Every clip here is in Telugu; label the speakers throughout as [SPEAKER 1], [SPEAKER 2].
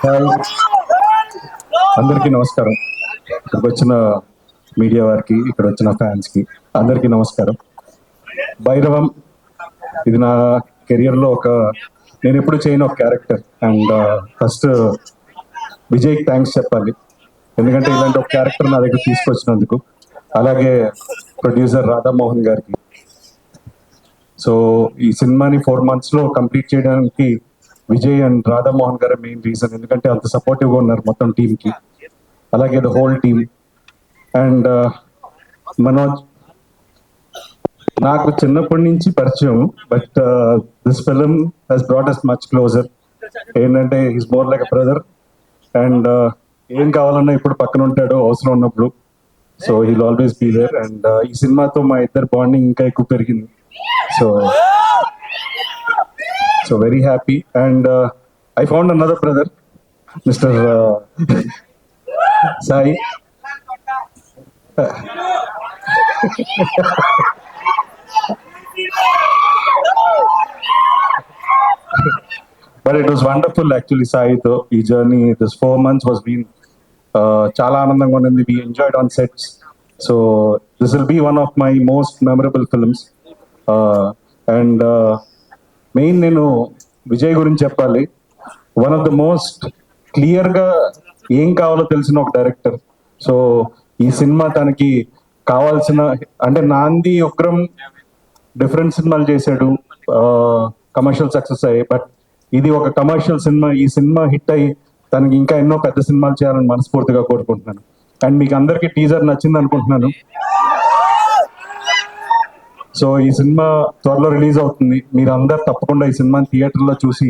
[SPEAKER 1] హాయ్, అందరికీ నమస్కారం. ఇక్కడికి వచ్చిన మీడియా వారికి, ఇక్కడ వచ్చిన ఫ్యాన్స్కి అందరికీ నమస్కారం. భైరవం ఇది నా కెరియర్లో నేను ఎప్పుడు చేయని ఒక క్యారెక్టర్. అండ్ ఫస్ట్ విజయ్కి థ్యాంక్స్ చెప్పాలి, ఎందుకంటే ఇలాంటి ఒక క్యారెక్టర్ నా దగ్గర తీసుకొచ్చినందుకు. అలాగే ప్రొడ్యూసర్ రాధామోహన్ గారికి. సో ఈ సినిమాని 4 monthsలో కంప్లీట్ చేయడానికి విజయ్ అండ్ రాధామోహన్ గారు మెయిన్ రీజన్, ఎందుకంటే అంత సపోర్టివ్గా ఉన్నారు మొత్తం టీంకి. అలాగే the whole team. And Manoj నాకు చిన్నప్పటి నుంచి పరిచయం, but this film has brought us much closer. ఏంటంటే is more like a brother. And ఏం కావాలన్నా ఇప్పుడు పక్కన ఉంటాడు అవసరం ఉన్నప్పుడు. So he'll always be there. And ఈ సినిమాతో మా ఇద్దరు బాండింగ్ ఇంకా ఎక్కువ పెరిగింది. So very happy. And I found another brother, Mr. Sai. But it was wonderful actually, Sai. Though ee journey, this 4 months was been chala aanandanga undi. We enjoyed on sets. So this will be one of my most memorable films. And main నేను విజయ్ గురించి చెప్పాలి. వన్ ఆఫ్ ద మోస్ట్ క్లియర్గా ఏం కావాలో తెలిసిన ఒక డైరెక్టర్. సో ఈ సినిమా తనకి కావాల్సిన, అంటే నాంది ఉగ్రం డిఫరెంట్ సినిమాలు చేశాడు, కమర్షియల్ సక్సెస్ అయ్యాయి. బట్ ఇది ఒక కమర్షియల్ సినిమా. ఈ సినిమా హిట్ అయ్యి తనకి ఇంకా ఎన్నో పెద్ద సినిమాలు చేయాలని మనస్ఫూర్తిగా కోరుకుంటున్నాను. అండ్ మీకు అందరికీ టీజర్ నచ్చింది అనుకుంటున్నాను. సో ఈ సినిమా త్వరలో రిలీజ్ అవుతుంది. మీరు అందరు తప్పకుండా ఈ సినిమాని థియేటర్లో చూసి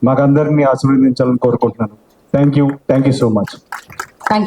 [SPEAKER 1] మాకందరినీ ఆశీర్వదించాలని కోరుకుంటున్నాను. Thank you so much.